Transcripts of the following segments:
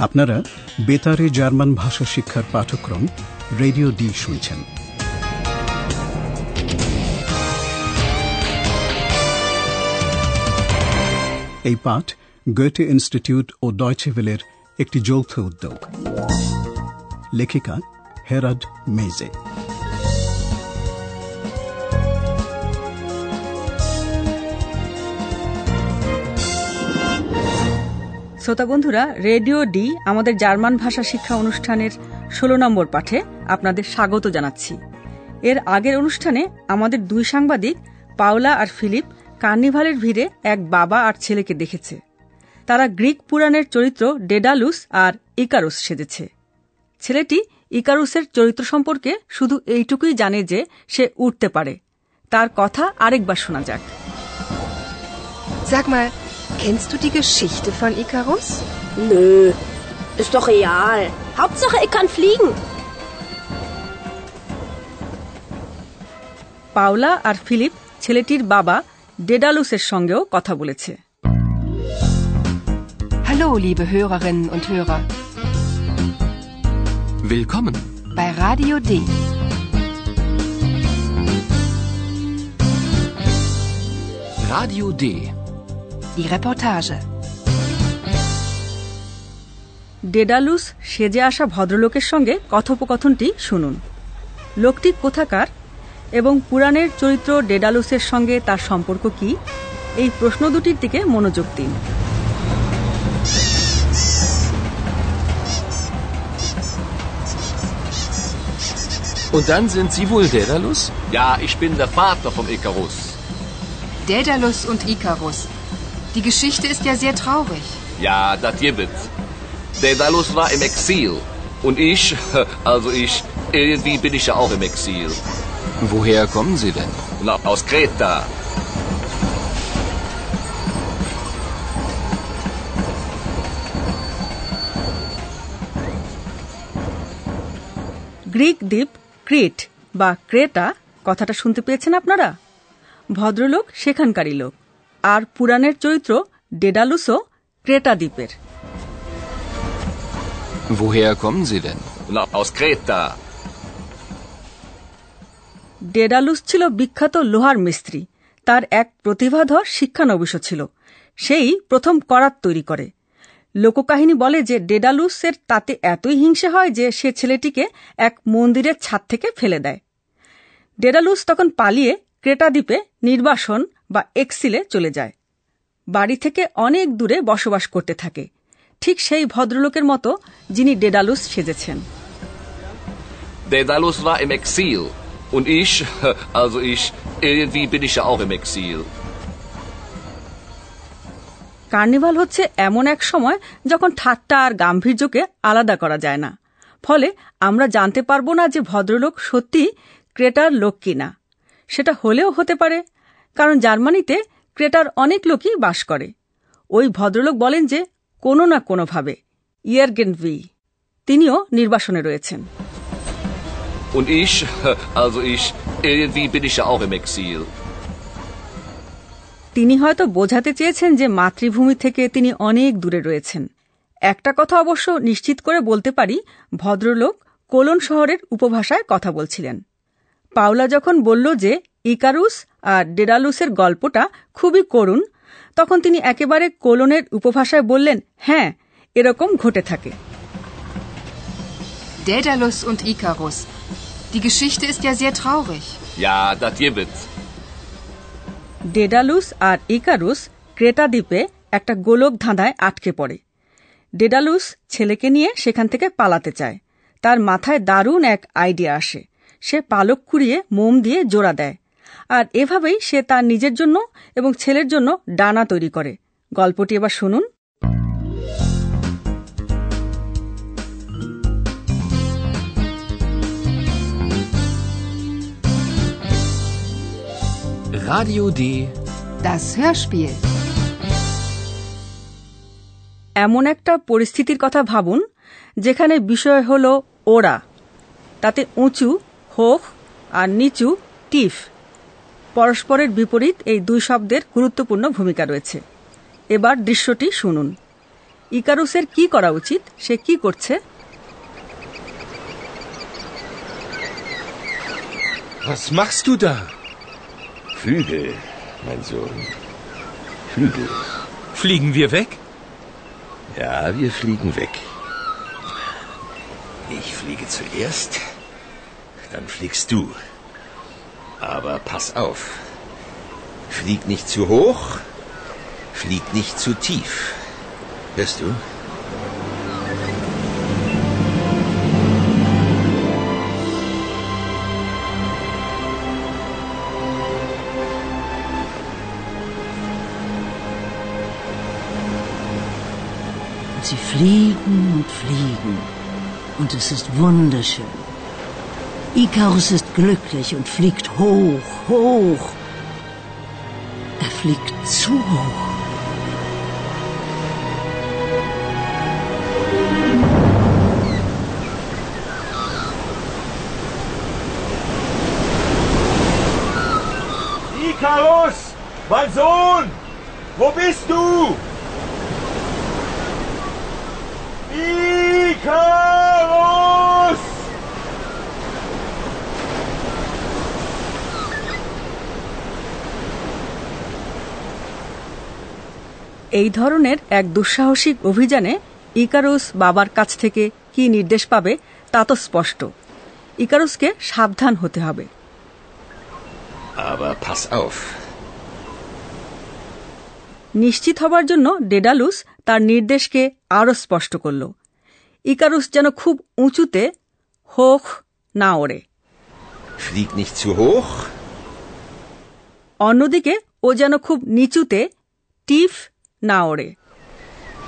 আপনারা বেতারে জার্মান ভাষা শিক্ষার পাঠক্রম রেডিও ডি শুনছেন। এই পাঠ গোয়েটে ইনস্টিটিউট ও ডয়চে ভেলের একটি যৌথ উদ্যোগ। লেখিকা হেরাড মেজে। শ্রোতা বন্ধুরা, রেডিও ডি আমাদের জার্মান ভাষা শিক্ষা অনুষ্ঠানের 16 নম্বর পাঠে আপনাদের স্বাগত জানাচ্ছি। এর আগের অনুষ্ঠানে আমাদের দুই সাংবাদিক পাওলা আর ফিলিপ কার্নিভালের ভিড়ে এক বাবা আর ছেলেকে দেখেছে। তারা গ্রিক পুরাণের চরিত্র ডেডালুস আর ইকারুস সেজেছে। ছেলেটি ইকারুসের চরিত্র সম্পর্কে শুধু এইটুকুই জানে যে সে উঠতে পারে। তার কথা আরেকবার শোনা যাক। Sag mal, kennst du die Geschichte von Ikarus? Nö, ist doch real. Hauptsache, er kann fliegen. Paula আর ফিলিপ ছেলেটির বাবা ডেডালুসের সঙ্গেও কথা বলেছে। Hallo, liebe Hörerinnen und Hörer. Willkommen bei Radio D. Radio D. Die Reportage. Daedalus সেজে আসা ভদ্রলোকের সঙ্গে কথোপকথনটি শুনুন। লোকটি কোথাকার এবং পুরাণের চরিত্র ডেডালুসের সঙ্গে তার সম্পর্ক কি, এই প্রশ্ন দুটির দিকে মনোযোগ দিন। Und dann sind Sie wohl Daedalus? Ja, ich bin der Vater vom Ikarus. Daedalus und Ikarus. Die Geschichte ist ja sehr traurig. Ja, das gibt. Daedalus war im Exil. Und irgendwie bin ich ja auch im Exil. Woher kommen Sie denn? Na, aus Kreta. Greek দ্বীপ ক্রিট বা Creta কথাটা শুনতে পেয়েছেন আপনারা? ভদ্রলোক সেখানকারই লোক, আর পুরাণের চরিত্র ডেডালুসও ক্রেটা দ্বীপের। Woher kommen Sie denn? Na, aus Kreta. Daedalus ছিল বিখ্যাত লোহার মিস্ত্রি। তার এক প্রতিভাধর শিক্ষানবিশ ছিল। সেই প্রথম করাত তৈরি করে। লোককাহিনী বলে যে ডেডালুসের তাতে এতই হিংসে হয় যে সে ছেলেটিকে এক মন্দিরের ছাদ থেকে ফেলে দেয়। ডেডালুস তখন পালিয়ে ক্রেটা দ্বীপে নির্বাসন বা এক্সিলে চলে যায়। বাড়ি থেকে অনেক দূরে বসবাস করতে থাকে, ঠিক সেই ভদ্রলোকের মতো যিনি Daedalus সেজেছেন। Daedalus war im Exil. Und irgendwie bin ich ja auch im Exil. Carnival হচ্ছে এমন এক সময় যখন ঠাট্টা আর গাম্ভীর্যকে আলাদা করা যায় না। ফলে আমরা জানতে পারবো না যে ভদ্রলোক সত্যি ক্রেটার লোক কিনা। সেটা হলেও হতে পারে, কারণ জার্মানিতে ক্রেটার অনেক লোকই বাস করে। ওই ভদ্রলোক বলেন যে কোনো না কোনোভাবে ইয়েরগেনভি তিনিও নির্বাসনে রয়েছেন। Und irgendwie bin ich ja auch im Exil. তিনি হয়তো বোঝাতে চেয়েছেন যে মাতৃভূমি থেকে তিনি অনেক দূরে রয়েছেন। একটা কথা অবশ্য নিশ্চিত করে বলতে পারি, ভদ্রলোক কোলন শহরের উপভাষায় কথা বলছিলেন। পাওলা যখন বলল যে ইকারুস আর ডেডালুসের গল্পটা খুবই করুণ, তখন তিনি একেবারে কোলনের উপভাষায় বললেন, হ্যাঁ, এরকম ঘটে থাকে। Daedalus und Ikarus. Die Geschichte ist ja sehr traurig. Ja, das gibt. Daedalus আর ইকারুস ক্রেটা দ্বীপে একটা গোলক ধাঁধায় আটকে পড়ে। ডেডালুস ছেলেকে নিয়ে সেখান থেকে পালাতে চায়। তার মাথায় দারুণ এক আইডিয়া আসে। সে পালক কুড়িয়ে মোম দিয়ে জোড়া দেয়, আর এভাবেই সে তার নিজের জন্য এবং ছেলের জন্য ডানা তৈরি করে। গল্পটি এবার শুনুন। Radio D. Das Hörspiel. এমন একটা পরিস্থিতির কথা ভাবুন যেখানে বিষয় হল ওরা, তাতে উঁচু হোফ আর নিচু টিফ। পরস্পরের বিপরীত এই দুই শব্দের গুরুত্বপূর্ণ ভূমিকা রয়েছে। এবার দৃশ্যটি শুনুন। ইকারুসের কি করা উচিত, সে কি করছে? Was machst du da? Flügel, mein Sohn. Flügel. Fliegen wir weg? Ja, wir fliegen weg. Ich fliege zuerst, dann fliegst du. Aber pass auf. Flieg nicht zu hoch, flieg nicht zu tief. Hörst du? Sie fliegen und fliegen, und es ist wunderschön. Ikarus ist glücklich und fliegt hoch, hoch. Er fliegt zu hoch. Ikarus, mein Sohn! Wo bist du? Ikarus! এই ধরনের এক দুঃসাহসিক অভিযানে Icarus বাবার কাছ থেকে কি নির্দেশ পাবে তা তো স্পষ্ট। ইকারুসকে সাবধান হতে হবে। Aber pass auf. নিশ্চিত হবার জন্য ডেডালুস তার নির্দেশকে আরও স্পষ্ট করল। ইকারুস যেন খুব উঁচুতে হোখ না ওড়ে। Flieg nicht zu hoch. অন্যদিকে ও যেন খুব নিচুতে টিফ না ওড়ে।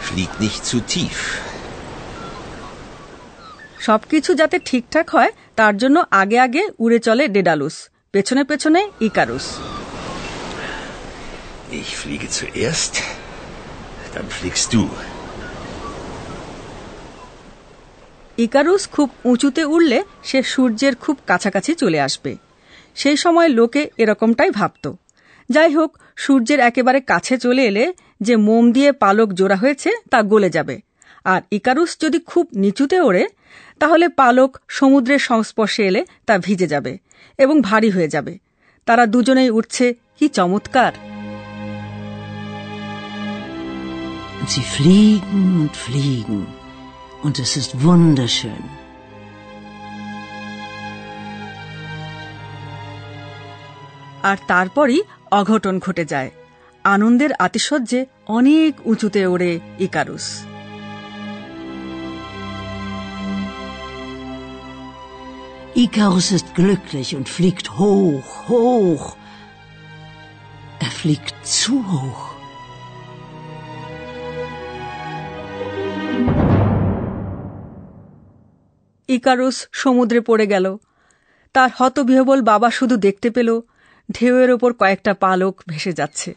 Flieg nicht zu tief. সবকিছু যাতে ঠিকঠাক হয় তার জন্য আগে আগে উড়ে চলে ডেডালুস, পেছনে পেছনে Icarus. Ich fliege zuerst, dann fliegst du. Icarus খুব উঁচুতে উড়লে সে সূর্যের খুব কাছাকাছি চলে আসবে। সেই সময় লোকে এরকমটাই ভাবত। যাই হোক, সূর্যের একেবারে কাছে চলে এলে যে মোম দিয়ে পালক জোড়া হয়েছে তা গলে যাবে, আর ইকারুস যদি খুব নিচুতে ওড়ে তাহলে পালক সমুদ্রের সংস্পর্শে এলে তা ভিজে যাবে এবং ভারী হয়ে যাবে। তারা দুজনেই উঠছে, কি চমৎকার! Sie fliegen und fliegen, und es ist wunderschön. আর তারপরই অঘটন ঘটে যায়। আনন্দের আতিশয্যে অনেক উঁচুতে ওড়ে Icarus. Ikarus ist glücklich und fliegt hoch, hoch. Er fliegt zu hoch. Icarus সমুদ্রে পড়ে গেল। তার হতবিহ্বল বাবা শুধু দেখতে পেল ঢেউয়ের ওপর কয়েকটা পালক ভেসে যাচ্ছে।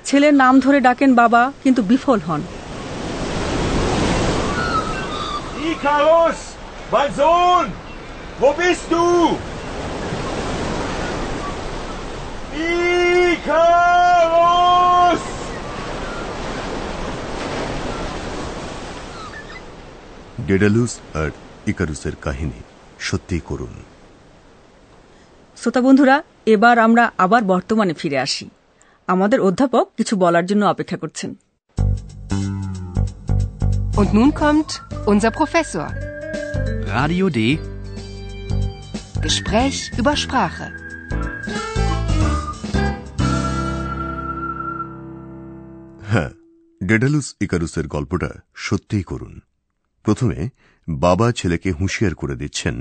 ছেলের নাম ধরে ডাকেন বাবা, কিন্তু বিফল হন। Ikarus, mein Sohn! Wo bist du? Ikarus! Daedalus আর ইকারুসের কাহিনী সত্যিই করুণ। শ্রোতা বন্ধুরা, এবার আমরা আবার বর্তমানে ফিরে আসি। আমাদের অধ্যাপক কিছু বলার জন্য অপেক্ষা করছেন। Und nun kommt unser Professor. Radio D. Gespräch über Sprache. হ্যাঁ, ডেডালুস ইকারুসের গল্পটা সত্যিই করুণ। প্রথমে বাবা ছেলেকে হুঁশিয়ার করে দিচ্ছেন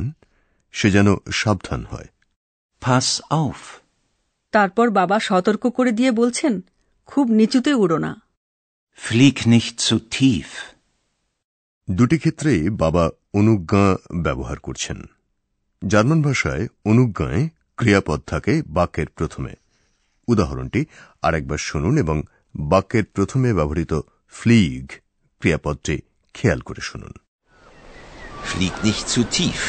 সে যেন সাবধান হয়। Pass auf. তারপর বাবা সতর্ক করে দিয়ে বলছেন, খুব নিচুতে উড়ো না। Flieg nicht zu tief. দুটি ক্ষেত্রেই বাবা অনুজ্ঞা ব্যবহার করছেন। জার্মান ভাষায় অনুজ্ঞায় ক্রিয়াপদ থাকে বাক্যের প্রথমে। উদাহরণটি আরেকবার শুনুন এবং বাক্যের প্রথমে ব্যবহৃত ফ্লিগ ক্রিয়াপদটি খেয়াল করে শুনুন। Flieg nicht zu tief.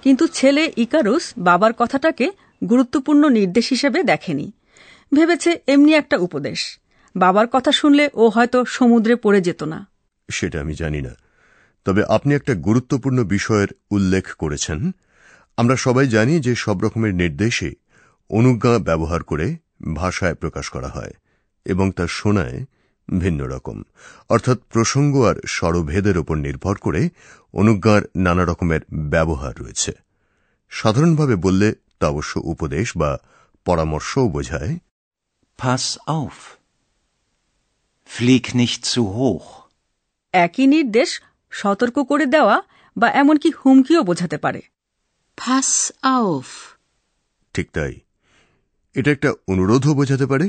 কিন্তু ছেলে ইকারুস বাবার কথাটাকে গুরুত্বপূর্ণ নির্দেশ হিসেবে দেখেনি। ভেবেছে এমনি একটা উপদেশ। বাবার কথা শুনলে ও হয়তো সমুদ্রে পড়ে যেত না। সেটা আমি জানি না, তবে আপনি একটা গুরুত্বপূর্ণ বিষয়ের উল্লেখ করেছেন। আমরা সবাই জানি যে সব রকমের নির্দেশে অনুজ্ঞা ব্যবহার করে ভাষায় প্রকাশ করা হয় এবং তা শোনায় ভিন্ন রকম, অর্থাৎ প্রসঙ্গ আর স্বরভেদের উপর নির্ভর করে অনুজ্ঞার নানা রকমের ব্যবহার রয়েছে। সাধারণভাবে বললে তা অবশ্য উপদেশ বা পরামর্শও বোঝায়। Pass auf. Flieg nicht zu hoch. একই নির্দেশ সতর্ক করে দেওয়া বা এমনকি হুমকিও বোঝাতে পারে। Pass auf. ঠিক তাই, এটা একটা অনুরোধও বোঝাতে পারে।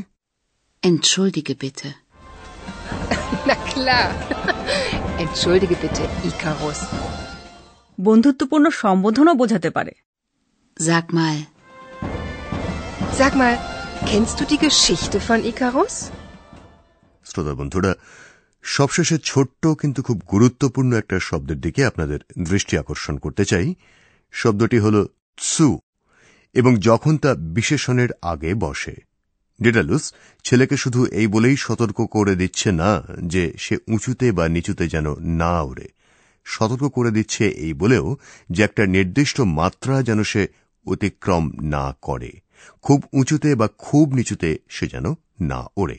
Entschuldige bitte. Na klar. Entschuldige bitte, Ikarus. বন্ধুত্বপূর্ণ সম্বোধনও বোঝাতে পারে। Sag mal. Sag mal, kennst du die Geschichte von Ikarus? শ্রোতা বন্ধুরা, সবশেষে ছোট্ট কিন্তু খুব গুরুত্বপূর্ণ একটা শব্দের দিকে আপনাদের দৃষ্টি আকর্ষণ করতে চাই। শব্দটি হল সু, এবং যখন তা বিশেষণের আগে বসে। ডেডালুস ছেলেকে শুধু এই বলেই সতর্ক করে দিচ্ছে না যে সে উঁচুতে বা নিচুতে যেন না ওড়ে, সতর্ক করে দিচ্ছে এই বলেও যে একটা নির্দিষ্ট মাত্রা যেন সে অতিক্রম না করে, খুব উঁচুতে বা খুব নিচুতে সে যেন না ওড়ে।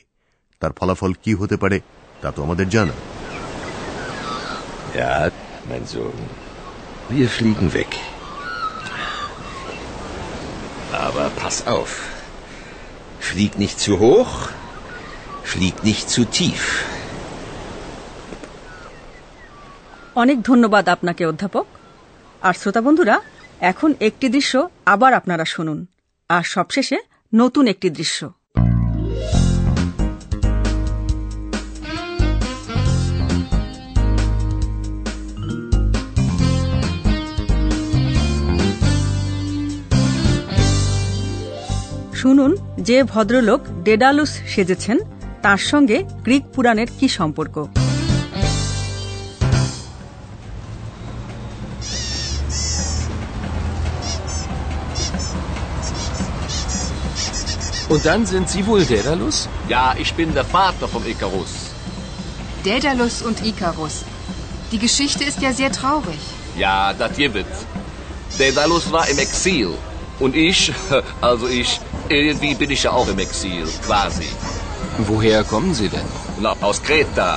তার ফলাফল কি হতে পারে তা তো আমাদের জানা। Ja, mein Sohn, wir fliegen weg. Aber pass auf. Flieg nicht zu hoch, flieg nicht zu tief. অনেক ধন্যবাদ আপনাকে অধ্যাপক। আর শ্রোতা বন্ধুরা, এখন একটি দৃশ্য আবার আপনারা শুনুন, আর সবশেষে নতুন একটি দৃশ্য। শুনুন যে ভদ্রলোক ডেডালুস সেজেছেন তার সঙ্গে গ্রিক পুরাণের কি সম্পর্ক। Und dann sind Sie wohl Daedalus? Ja, ich bin der Vater vom Ikarus. Daedalus und Ikarus. Die Geschichte ist ja sehr traurig. Ja, das gibt. Daedalus war im Exil. Und ich, irgendwie bin ich ja auch im Exil, quasi. Woher kommen Sie denn? Na, aus Kreta.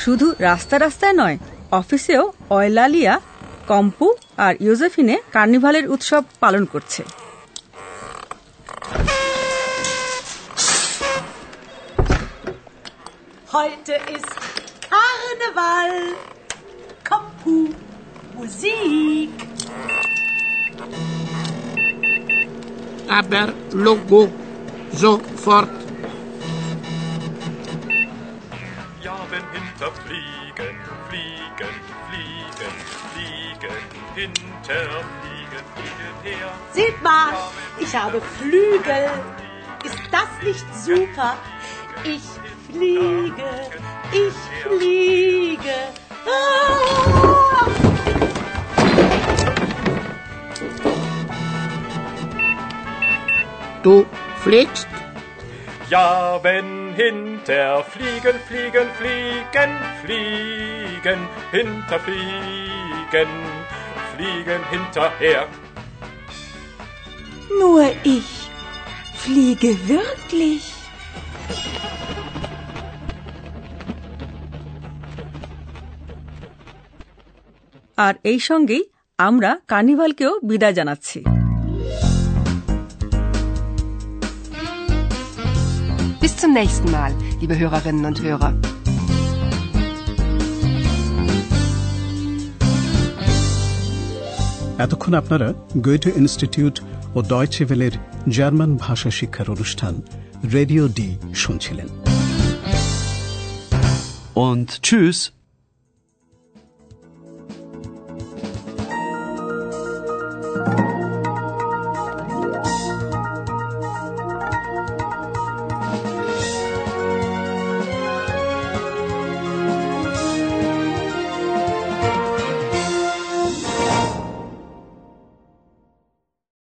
শুধু রাস্তা রাস্তায় নয়, অফিসেও Eulalia, কম্পু আর ইউজেফিনে কার্নিভালের উৎসব পালন করছে। Heute ist Karneval. Kompu, Musik. Aber Logo, sofort. Ja, wenn hinterfliegen, fliegen, fliegen, fliegen, hinterfliegen, fliegen her. Seht mal, ich habe Flügel. Ist das nicht super? Ich fliege, ich fliege. Du fliegst? Ja, wenn hinterfliegen, fliegen, fliegen, fliegen, hinterfliegen, fliegen hinterher. Nur ich fliege wirklich. আর এই সঙ্গেই আমরা কার্নিভালকেও বিদায় জানাচ্ছি। Bis zum nächsten Mal, liebe Hörerinnen und Hörer. এতক্ষণ আপনারা গোয়েটে institute ও Deutsche ভেলের German ভাষা শিক্ষার অনুষ্ঠান রেডিও ডি শুনছিলেন। Und tschüss.